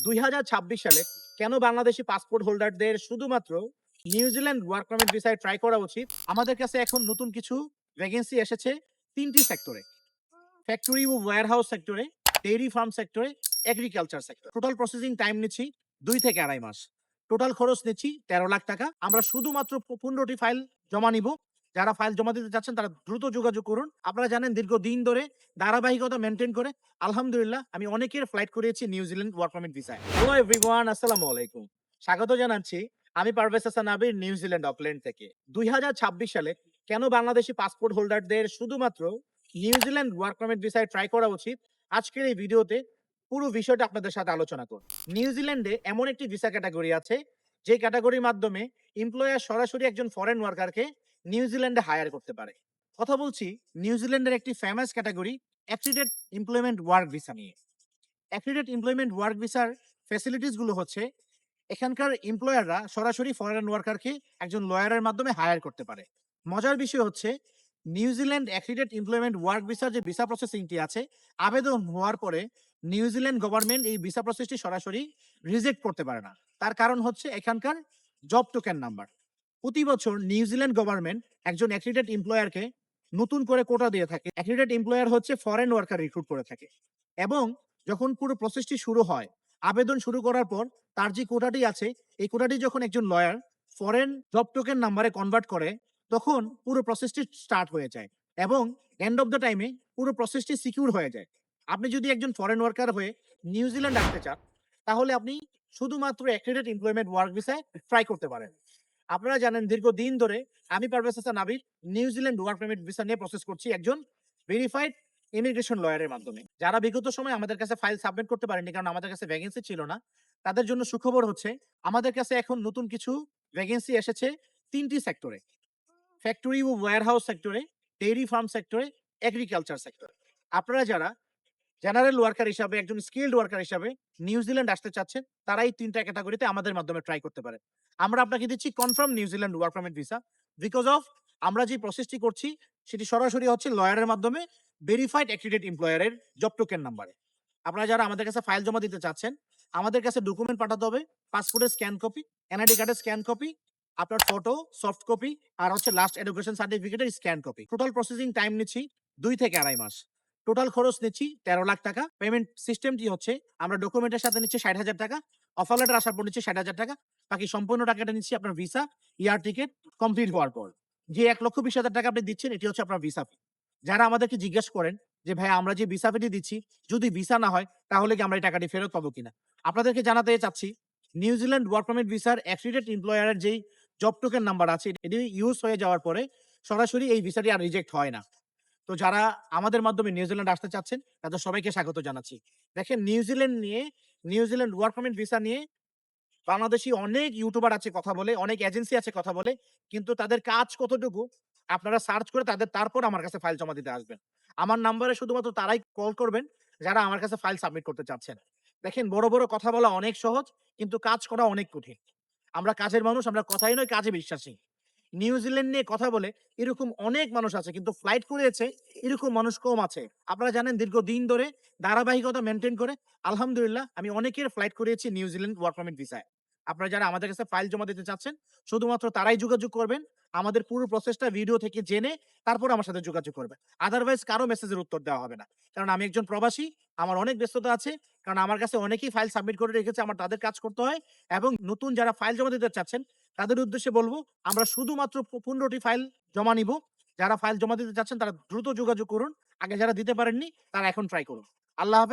2026 সালে কেন বাংলাদেশি পাসপোর্ট হোল্ডারদের শুধুমাত্র নিউজিল্যান্ড ওয়ার্ক পারমিট ভিসায় ট্রাই করা উচিত? আমাদের কাছে এখন নতুন কিছু ভ্যাকেন্সি এসেছে 3টি সেক্টরে: ফ্যাক্টরি ও ওয়্যারহাউস সেক্টরে, ডেইরি ফার্ম সেক্টরে, agriculture sector. Total processing time নিচ্ছি 2 থেকে 2.5 মাস। টোটাল খরচ নিচ্ছি 13 লাখ টাকা। আমরা শুধুমাত্র 15টি ফাইল জমা নিব। যারা ফাইল জমা দিতে চাচ্ছেন তারা দ্রুত যোগাযোগ করুন। আপনারা জানেন দীর্ঘদিন ধরে ধারাবাহিকতা মেনটেন করে আলহামদুলিল্লাহ আমি অনেকের ফ্লাইট করিয়েছি নিউজিল্যান্ড ওয়ার্ক পারমিট ভিসায়। হ্যালো এভরিওয়ান, আসসালামু আলাইকুম। স্বাগত জানাচ্ছি আমি পারভেজ হাসান আবির, নিউজিল্যান্ড অকল্যান্ড থেকে। 2026 সালে কেন বাংলাদেশি পাসপোর্ট হোল্ডারদের শুধুমাত্র নিউজিল্যান্ড ওয়ার্ক পারমিট ভিসায় ট্রাই করা উচিত, আজকের এই ভিডিওতে পুরো বিষয়টা আপনাদের সাথে আলোচনা করব। নিউজিল্যান্ডে এমন একটি ভিসা ক্যাটাগরি আছে যে ক্যাটাগরির মাধ্যমে এমপ্লয়ার সরাসরি একজন ফরেন ওয়ার্কারকে নিউজিল্যান্ডে হায়ার করতে পারে। কথা বলছি নিউজিল্যান্ডের একটি famous category accredited employment work visa নিয়ে। অ্যাক্রিডেড এমপ্লয়মেন্ট ওয়ার্ক ভিসার ফ্যাসিলিটিস গুলো হচ্ছে এখানকার এমপ্লয়াররা সরাসরি ফরেন ওয়ার্কারকে একজন লয়ারের মাধ্যমে হায়ার করতে পারে। মজার বিষয় হচ্ছে নিউজিল্যান্ড অ্যাক্রিডেড এমপ্লয়মেন্ট ওয়ার্ক ভিসার যে ভিসা প্রসেসিংটি আছে, আবেদন হওয়ার পরে নিউজিল্যান্ড গভর্নমেন্ট এই ভিসা প্রসেসটি সরাসরি রিজেক্ট করতে পারে না। তার কারণ হচ্ছে এখানকার জব টোকেন নাম্বার। প্রতি বছর নিউজিল্যান্ড গভর্নমেন্ট একজন অ্যাক্রিডেড এমপ্লয়ারকে নতুন করে কোটা দিয়ে থাকে। অ্যাক্রিডেড এমপ্লয়ার হচ্ছে ফরেন ওয়ার্কার রিক্রুট করে থাকে এবং যখন পুরো প্রসেসটি শুরু হয়, আবেদন শুরু করার পর তার যে কোটাটি আছে, এই কোটাটি যখন একজন লয়ার ফরেন জব টোকেন নাম্বারে কনভার্ট করে, তখন পুরো প্রসেসটি স্টার্ট হয়ে যায় এবং এন্ড অফ দ্য টাইমে পুরো প্রসেসটি সিকিউর হয়ে যায়। আপনি যদি একজন ফরেন ওয়ার্কার হয়ে নিউজিল্যান্ড আসতে চান, তাহলে আপনি শুধুমাত্র অ্যাক্রিডেড এমপ্লয়মেন্ট ওয়ার্ক ভিসায় ট্রাই করতে পারেন। আপনারা জানেন দীর্ঘদিন ধরে আমি পারভেজ হাসান আবির নিউজিল্যান্ড ওয়ার্ক পারমিট ভিসা নিয়ে প্রসেস করছি একজন ভেরিফাইড ইমিগ্রেশন লয়ারের মাধ্যমে। যারা বিগত সময় আমাদের কাছে ফাইল সাবমিট করতে পারেননি কারণ আমাদের কাছে ভ্যাকেন্সি ছিল না, তাদের জন্য সুখবর হচ্ছে আমাদের কাছে এখন নতুন কিছু ভ্যাকেন্সি এসেছে 3টি সেক্টরে: ফ্যাক্টরি ও ওয়্যারহাউস সেক্টরে, ডেইরি ফার্ম সেক্টরে, এগ্রিকালচার সেক্টর। আপনারা যারা জেনারেল ওয়ার্কার হিসাবে, একজন স্কিলড ওয়ার্কার হিসাবে নিউজিল্যান্ড আসতে চাচ্ছেন, তারা এই 3টা ক্যাটাগরিতে আমাদের মাধ্যমে ট্রাই করতে পারেন। আমরা আপনাকে দিচ্ছি confirm New Zealand work permit visa. Because of আমরা যে প্রসেসটি করছি সেটি সরাসরি হচ্ছে লয়ারের মাধ্যমে ভেরিফাইড অ্যাক্রিডেড এমপ্লয়ারের জব টোকেন নাম্বারে। আপনারা যারা আমাদের কাছে ফাইল জমা দিতে চাচ্ছেন, আমাদের কাছে ডকুমেন্ট পাঠাতে হবে: পাসপোর্টের স্ক্যান কপি, এনআইডি কার্ডের স্ক্যান কপি, আপনার ফটো সফট কপি, আর হচ্ছে লাস্ট এডুকেশন সার্টিফিকেটের scan copy. Total processing time নিচ্ছি 2 থেকে 2.5 মাস। টোটাল খরচ নিচ্ছি 13 লাখ টাকা। পেমেন্ট সিস্টেমটি হচ্ছে আমরা ডকুমেন্টের সাথে নিচ্ছি 60,000 টাকা, অফার লেটার আসার পর নিচ্ছি 60,000 টাকা, বাকি সম্পূর্ণ টাকাটা নিচ্ছি আপনার ভিসা এয়ার টিকেট কমপ্লিট হওয়ার পর। যে 1,20,000 টাকা আপনি দিচ্ছেন এটি হচ্ছে আপনার ভিসা ফি। যারা আমাদেরকে জিজ্ঞেস করেন যে ভাই আমরা যে ভিসা ফিটি দিচ্ছি যদি ভিসা না হয় তাহলে কি আমরা এই টাকাটি ফেরত পাবো কিনা, আপনাদেরকে জানাতে চাচ্ছি নিউজিল্যান্ড ওয়ার্ক পারমিট ভিসার অ্যাক্রিডেড এমপ্লয়ারের যেই জব টোকেন নাম্বার আছে এটি ইউজ হয়ে যাওয়ার পরে সরাসরি এই ভিসাটি আর রিজেক্ট হয় না। তো যারা আমাদের মাধ্যমে নিউজিল্যান্ড আসতে চাচ্ছেন তাদের সবাইকে স্বাগত জানাচ্ছি। দেখেন নিউজিল্যান্ড ওয়ার্ক পারমিট ভিসা নিয়ে বাংলাদেশী অনেক ইউটিউবার আছে কথা বলে, অনেক এজেন্সি আছে কথা বলে, কিন্তু তাদের কাজ কতটুকু আপনারা সার্চ করে তারপর আমার কাছে ফাইল জমা দিতে আসবেন। আমার নাম্বারে শুধুমাত্র তারাই কল করবেন যারা আমার কাছে ফাইল সাবমিট করতে চাচ্ছেন। দেখেন বড়, বড় কথা বলা অনেক সহজ কিন্তু কাজ করা অনেক কঠিন। আমরা কাজের মানুষ, আমরা কথাই নয় কাজে বিশ্বাসী। নিউজিল্যান্ড নিয়ে কথা বলে এরকম অনেক মানুষ আছে কিন্তু ফ্লাইট করিয়েছে এরকম মানুষ কম আছে। আপনারা জানেন দীর্ঘদিন ধরে ধারাবাহিকতা মেনটেন করে আলহামদুলিল্লাহ আমি অনেকের ফ্লাইট করিয়েছি নিউজিল্যান্ড ওয়ার্ক পারমিট ভিসায়। আপনারা যারা আমাদের কাছে ফাইল জমা দিতে চাচ্ছেন শুধুমাত্র তারাই যোগাযোগ করবেন। আমাদের পুরো প্রসেসটা ভিডিও থেকে জেনে তারপর আমার সাথে যোগাযোগ করবেন। আদারওয়াইজ কারো মেসেজের উত্তর দেওয়া হবে না। কারণ আমি একজন প্রবাসী, আমার অনেক ব্যস্ততা আছে। কারণ আমার কাছে অনেকেই ফাইল সাবমিট করে রেখেছে, আমার তাদের কাজ করতে হয় এবং নতুন যারা ফাইল জমা দিতে চাচ্ছেন তাদের উদ্দেশ্যে বলবো আমরা শুধুমাত্র 15টি ফাইল জমা নিব। যারা ফাইল জমা দিতে চাচ্ছেন তারা দ্রুত যোগাযোগ করুন। আগে যারা দিতে পারেননি তারা এখন ট্রাই করুন। আল্লাহ হাফেজ।